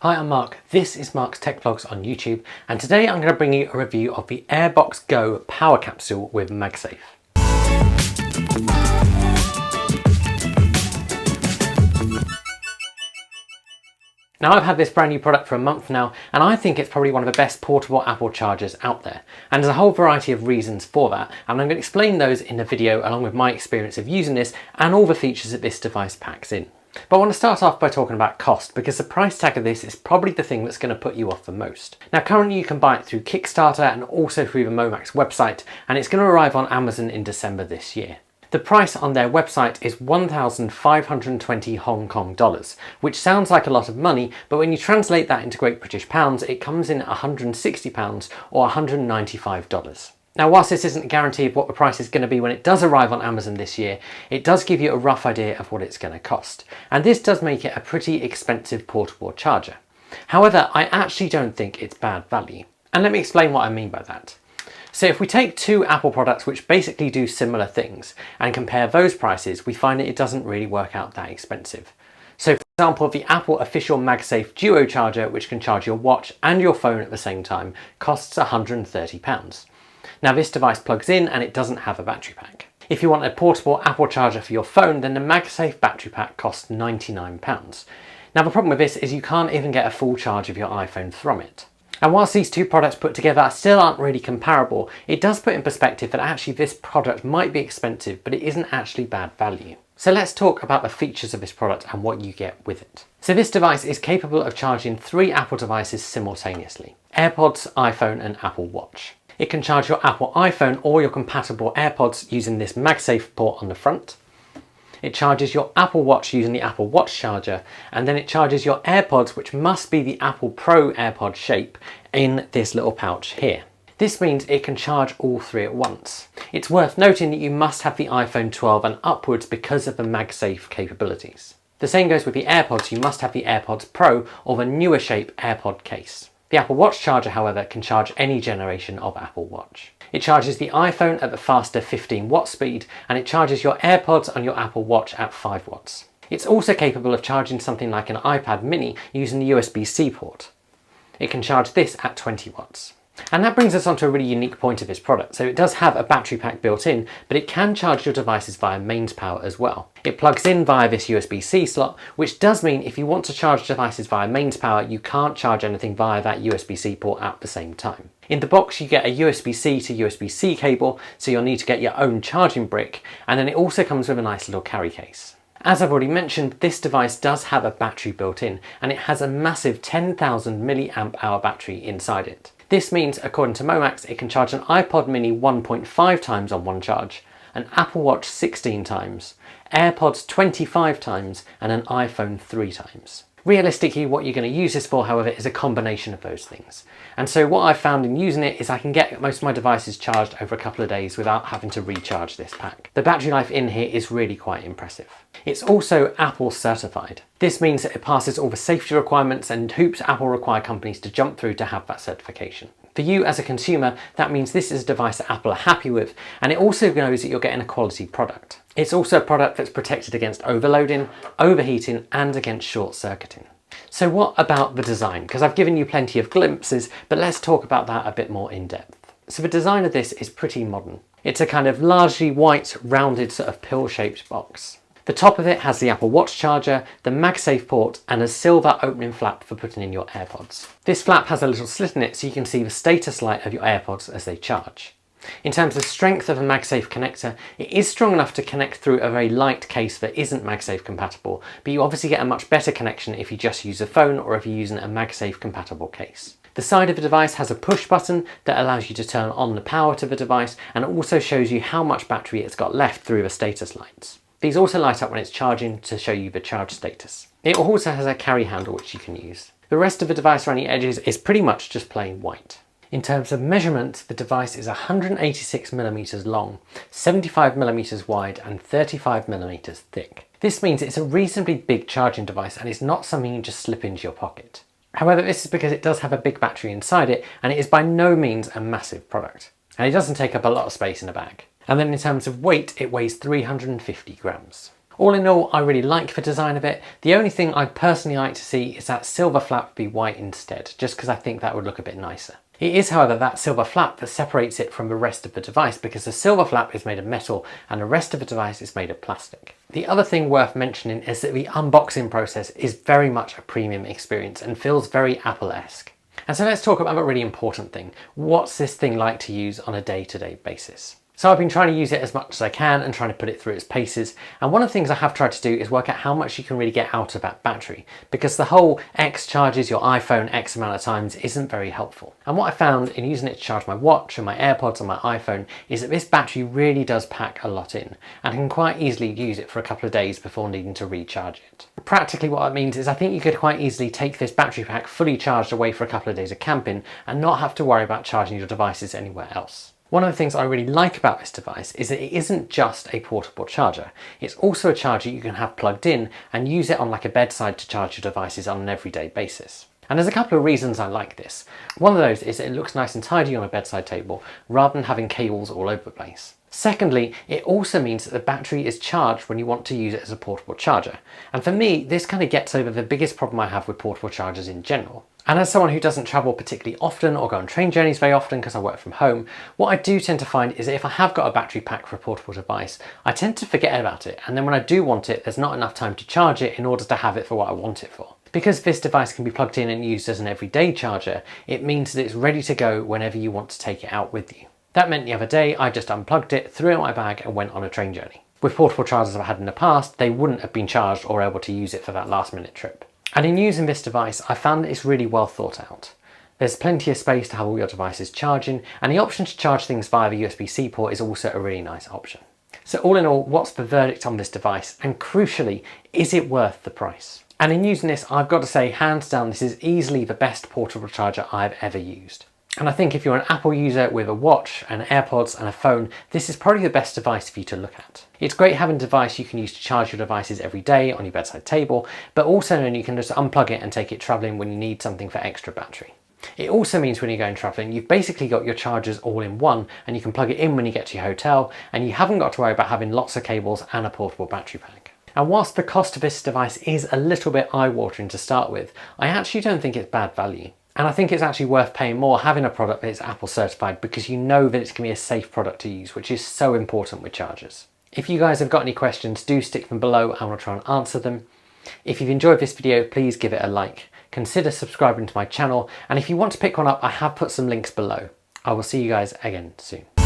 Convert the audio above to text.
Hi, I'm Mark. This is Mark's Tech Vlogs on YouTube, and today I'm going to bring you a review of the AirBox Go Power Capsule with MagSafe. Now, I've had this brand new product for a month now, and I think it's probably one of the best portable Apple chargers out there. And there's a whole variety of reasons for that, and I'm going to explain those in the video along with my experience of using this and all the features that this device packs in. But I want to start off by talking about cost, because the price tag of this is probably the thing that's going to put you off the most. Now, currently you can buy it through Kickstarter and also through the Momax website, and it's going to arrive on Amazon in December this year. The price on their website is 1,520 Hong Kong dollars, which sounds like a lot of money, but when you translate that into Great British pounds, it comes in at £160 or $195. Now, whilst this isn't a guarantee of what the price is going to be when it does arrive on Amazon this year, it does give you a rough idea of what it's going to cost. And this does make it a pretty expensive portable charger. However, I actually don't think it's bad value. And let me explain what I mean by that. So if we take two Apple products which basically do similar things and compare those prices, we find that it doesn't really work out that expensive. So for example, the Apple official MagSafe Duo charger, which can charge your watch and your phone at the same time, costs £130. Now, this device plugs in and it doesn't have a battery pack. If you want a portable Apple charger for your phone, then the MagSafe battery pack costs £99. Now, the problem with this is you can't even get a full charge of your iPhone from it. And whilst these two products put together still aren't really comparable, it does put in perspective that actually this product might be expensive, but it isn't actually bad value. So let's talk about the features of this product and what you get with it. So this device is capable of charging 3 Apple devices simultaneously: AirPods, iPhone and Apple Watch. It can charge your Apple iPhone or your compatible AirPods using this MagSafe port on the front. It charges your Apple Watch using the Apple Watch charger, and then it charges your AirPods, which must be the Apple Pro AirPod shape, in this little pouch here. This means it can charge all 3 at once. It's worth noting that you must have the iPhone 12 and upwards because of the MagSafe capabilities. The same goes with the AirPods. You must have the AirPods Pro or the newer shape AirPod case. The Apple Watch charger, however, can charge any generation of Apple Watch. It charges the iPhone at the faster 15 watt speed, and it charges your AirPods on your Apple Watch at 5 watts. It's also capable of charging something like an iPad mini using the USB-C port. It can charge this at 20 watts. And that brings us on to a really unique point of this product. So it does have a battery pack built in, but it can charge your devices via mains power as well. It plugs in via this USB-C slot, which does mean if you want to charge devices via mains power, you can't charge anything via that USB-C port at the same time. In the box, you get a USB-C to USB-C cable, so you'll need to get your own charging brick, and then it also comes with a nice little carry case. As I've already mentioned, this device does have a battery built in, and it has a massive 10,000 milliamp hour battery inside it. This means, according to Momax, it can charge an iPod mini 1.5 times on one charge, an Apple Watch 16 times, AirPods 25 times, and an iPhone 3 times. Realistically, what you're going to use this for, however, is a combination of those things. And so what I've found in using it is I can get most of my devices charged over a couple of days without having to recharge this pack. The battery life in here is really quite impressive. It's also Apple certified. This means that it passes all the safety requirements and hoops Apple require companies to jump through to have that certification. For you as a consumer, that means this is a device that Apple are happy with, and it also knows that you're getting a quality product. It's also a product that's protected against overloading, overheating, and against short circuiting. So what about the design? Because I've given you plenty of glimpses, but let's talk about that a bit more in depth. So the design of this is pretty modern. It's a kind of largely white, rounded sort of pill-shaped box. The top of it has the Apple Watch charger, the MagSafe port, and a silver opening flap for putting in your AirPods. This flap has a little slit in it so you can see the status light of your AirPods as they charge. In terms of strength of a MagSafe connector, it is strong enough to connect through a very light case that isn't MagSafe compatible, but you obviously get a much better connection if you just use a phone or if you're using a MagSafe compatible case. The side of the device has a push button that allows you to turn on the power to the device, and it also shows you how much battery it's got left through the status lights. These also light up when it's charging to show you the charge status. It also has a carry handle which you can use. The rest of the device around the edges is pretty much just plain white. In terms of measurement, the device is 186mm long, 75mm wide and 35mm thick. This means it's a reasonably big charging device and it's not something you just slip into your pocket. However, this is because it does have a big battery inside it, and it is by no means a massive product. And it doesn't take up a lot of space in a bag. And then in terms of weight, it weighs 350 grams. All in all, I really like the design of it. The only thing I'd personally like to see is that silver flap be white instead, just because I think that would look a bit nicer. It is, however, that silver flap that separates it from the rest of the device, because the silver flap is made of metal and the rest of the device is made of plastic. The other thing worth mentioning is that the unboxing process is very much a premium experience and feels very Apple-esque. And so let's talk about a really important thing. What's this thing like to use on a day-to-day basis? So I've been trying to use it as much as I can and trying to put it through its paces. And one of the things I have tried to do is work out how much you can really get out of that battery, because the whole X charges your iPhone X amount of times isn't very helpful. And what I found in using it to charge my watch and my AirPods and my iPhone is that this battery really does pack a lot in, and I can quite easily use it for a couple of days before needing to recharge it. Practically what that means is I think you could quite easily take this battery pack fully charged away for a couple of days of camping and not have to worry about charging your devices anywhere else. One of the things I really like about this device is that it isn't just a portable charger. It's also a charger you can have plugged in and use it on like a bedside to charge your devices on an everyday basis. And there's a couple of reasons I like this. One of those is that it looks nice and tidy on a bedside table rather than having cables all over the place. Secondly, it also means that the battery is charged when you want to use it as a portable charger. And for me, this kind of gets over the biggest problem I have with portable chargers in general. And as someone who doesn't travel particularly often or go on train journeys very often because I work from home, what I do tend to find is that if I have got a battery pack for a portable device, I tend to forget about it. And then when I do want it, there's not enough time to charge it in order to have it for what I want it for. Because this device can be plugged in and used as an everyday charger, it means that it's ready to go whenever you want to take it out with you. That meant the other day, I just unplugged it, threw it in my bag and went on a train journey. With portable chargers I've had in the past, they wouldn't have been charged or able to use it for that last minute trip. And in using this device, I found that it's really well thought out. There's plenty of space to have all your devices charging, and the option to charge things via the USB-C port is also a really nice option. So all in all, what's the verdict on this device? And crucially, is it worth the price? And in using this, I've got to say, hands down, this is easily the best portable charger I've ever used. And I think if you're an Apple user with a watch and AirPods and a phone, this is probably the best device for you to look at. It's great having a device you can use to charge your devices every day on your bedside table, but also then you can just unplug it and take it traveling when you need something for extra battery. It also means when you're going traveling, you've basically got your chargers all in one, and you can plug it in when you get to your hotel, and you haven't got to worry about having lots of cables and a portable battery pack. And whilst the cost of this device is a little bit eye-watering to start with, I actually don't think it's bad value. And I think it's actually worth paying more having a product that is Apple certified, because you know that it's going to be a safe product to use, which is so important with chargers. If you guys have got any questions, do stick them below and I'll try and answer them. If you've enjoyed this video, please give it a like. Consider subscribing to my channel, and if you want to pick one up, I have put some links below. I will see you guys again soon.